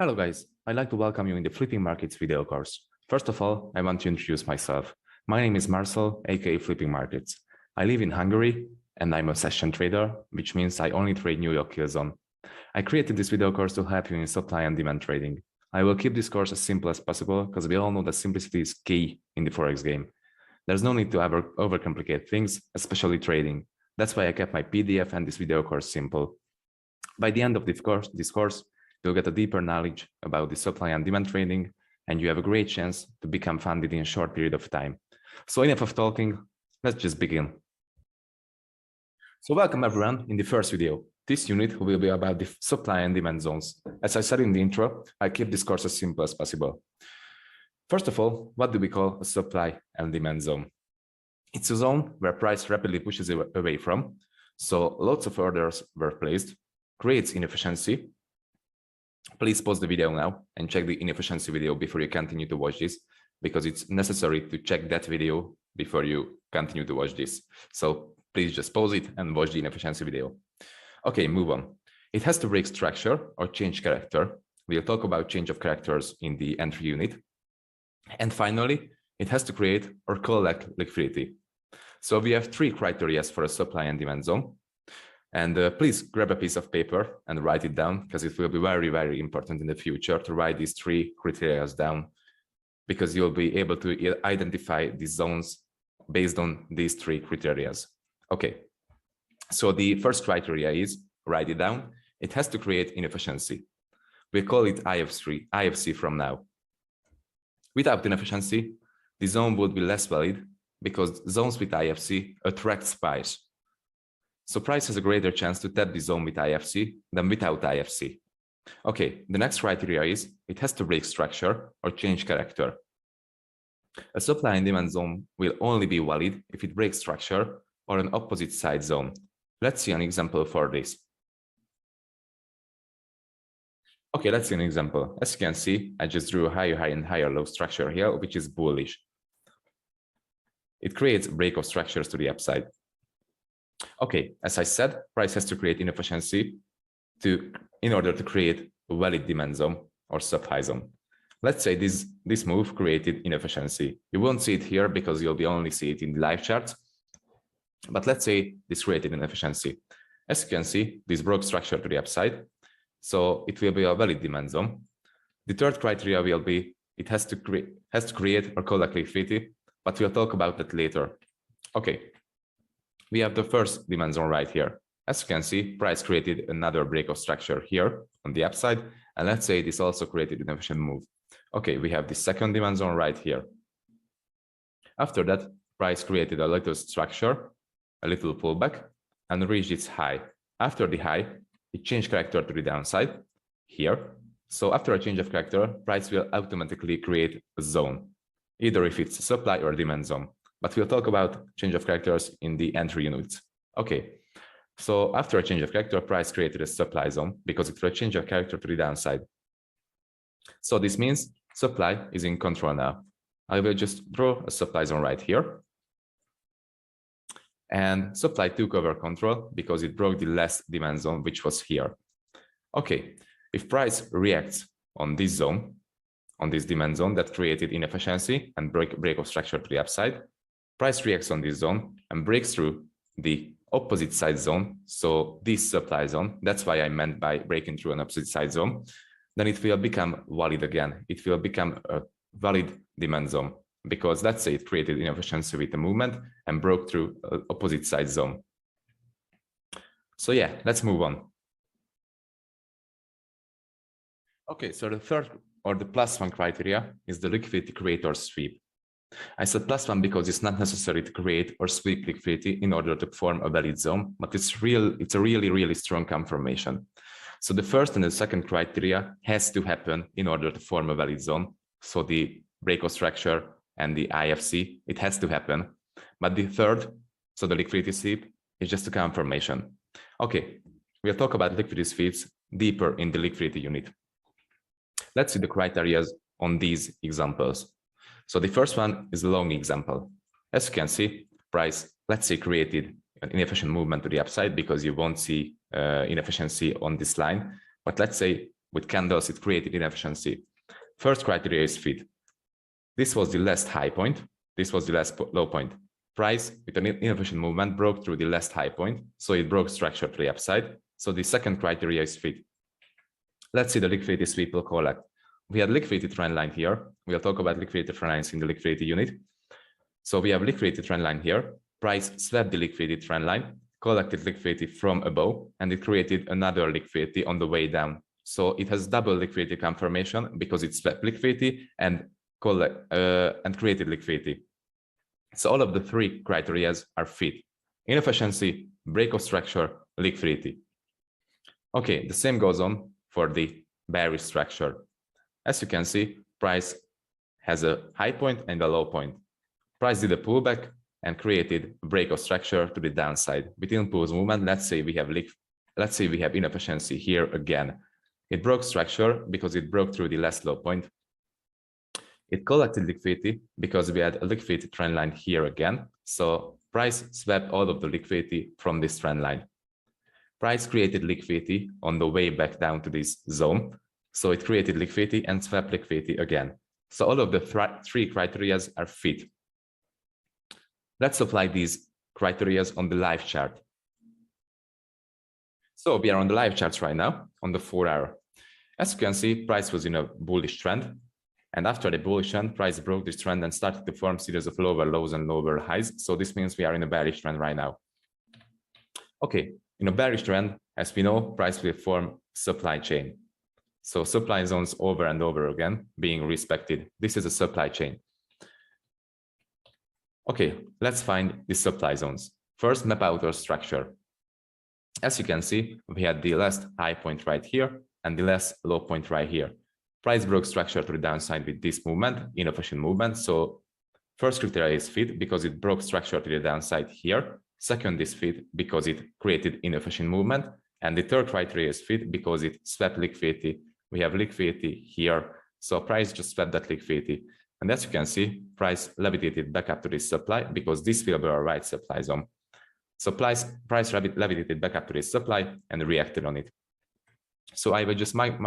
Hello guys, I'd like to welcome you in the Flipping Markets video course. First of all, I want to introduce myself. My name is Marcel, aka Flipping Markets. I live in Hungary and I'm a session trader, which means I only trade New York Kill Zone. I created this video course to help you in supply and demand trading. I will keep this course as simple as possible because we all know that simplicity is key in the Forex game. There's no need to ever overcomplicate things, especially trading. That's why I kept my PDF and this video course simple. By the end of this course, you'll get a deeper knowledge about the supply and demand trading, and you have a great chance to become funded in a short period of time. So enough of talking, let's just begin. So welcome everyone in the first video. This unit will be about the supply and demand zones. As I said in the intro, I keep this course as simple as possible. First of all, what do we call a supply and demand zone? It's a zone where price rapidly pushes away from, so lots of orders were placed, creates inefficiency. Please pause the video now and check the inefficiency video before you continue to watch this, because it's necessary to check that video before you continue to watch this. So please just pause it and watch the inefficiency video. Okay, move on. It has to break structure or change character. We'll talk about change of characters in the entry unit. And finally, it has to create or collect liquidity. So we have three criteria for a supply and demand zone. And please grab a piece of paper and write it down, because it will be very, very important in the future to write these three criteria down, because you'll be able to identify the zones based on these three criteria. Okay, so the first criteria is, write it down, it has to create inefficiency. We call it IFC from now. Without inefficiency, the zone would be less valid, because zones with IFC attract buyers. So price has a greater chance to tap the zone with IFC than without IFC. Okay, the next criteria is it has to break structure or change character. A supply and demand zone will only be valid if it breaks structure or an opposite side zone. Let's see an example for this. Okay, let's see an example. As you can see, I just drew a higher high and higher low structure here, which is bullish. It creates a break of structures to the upside. Okay, as I said, price has to create inefficiency in order to create a valid demand zone or supply zone. Let's say this move created inefficiency. You won't see it here because you'll only see it in the live charts. But let's say this created inefficiency. As you can see, this broke structure to the upside. So it will be a valid demand zone. The third criteria will be it has to create or collect liquidity, but we'll talk about that later. Okay. We have the first demand zone right here. As you can see, price created another break of structure here on the upside. And let's say this also created an efficient move. Okay, we have the second demand zone right here. After that, price created a little structure, a little pullback, and reached its high. After the high, it changed character to the downside here. So after a change of character, price will automatically create a zone, either if it's a supply or demand zone. But we'll talk about change of characters in the entry units. Okay, so after a change of character, price created a supply zone because it will change of character to the downside. So this means supply is in control now. I will just draw a supply zone right here. And supply took over control because it broke the last demand zone, which was here. Okay, if price reacts on this zone, on this demand zone that created inefficiency and break of structure to the upside, price reacts on this zone and breaks through the opposite side zone. So this supply zone, that's why I meant by breaking through an opposite side zone, then it will become valid again. It will become a valid demand zone because let's say it created inefficiency with the movement and broke through an opposite side zone. So yeah, let's move on. Okay, so the third or the +1 criteria is the liquidity creator sweep. I said +1 because it's not necessary to create or sweep liquidity in order to form a valid zone, but it's a really, really strong confirmation. So the first and the second criteria has to happen in order to form a valid zone. So the break of structure and the IFC, it has to happen. But the third, so the liquidity sweep, is just a confirmation. Okay, we'll talk about liquidity sweeps deeper in the liquidity unit. Let's see the criteria on these examples. So the first one is a long example. As you can see, price, let's say, created an inefficient movement to the upside because you won't see inefficiency on this line. But let's say with candles, it created inefficiency. First criteria is fit. This was the last high point. This was the last low point. Price with an inefficient movement broke through the last high point, so it broke structure to the upside. So the second criteria is fit. Let's see the liquidity sweep will collect. We had liquidity trend line here. We'll talk about liquidity trend lines in the liquidity unit. So we have liquidity trend line here. Price swept the liquidity trend line, collected liquidity from above, and it created another liquidity on the way down. So it has double liquidity confirmation because it swept liquidity and created liquidity. So all of the three criteria are fit: inefficiency, break of structure, liquidity. Okay, the same goes on for the bearish structure. As you can see, price has a high point and a low point. Price did a pullback and created a break of structure to the downside. With impulse movement, let's say we have inefficiency here again. It broke structure because it broke through the last low point. It collected liquidity because we had a liquidity trend line here again. So price swept all of the liquidity from this trend line. Price created liquidity on the way back down to this zone. So it created liquidity and swept liquidity again. So all of the three criteria are fit. Let's apply these criteria on the live chart. So we are on the live charts right now on the 4-hour. As you can see, price was in a bullish trend. And after the bullish trend, price broke this trend and started to form series of lower lows and lower highs. So this means we are in a bearish trend right now. Okay, in a bearish trend, as we know, price will form supply chain. So supply zones over and over again being respected. This is a supply chain. Okay, let's find the supply zones. First, map out our structure. As you can see, we had the last high point right here and the last low point right here. Price broke structure to the downside with this movement, inefficient movement. So first criteria is fit because it broke structure to the downside here. Second is fit because it created inefficient movement. And the third criteria is fit because it swept liquidity. We have liquidity here. So price just swept that liquidity. And as you can see, price levitated back up to this supply because this will be our right supply zone. So price levitated back up to this supply and reacted on it. So I will just mark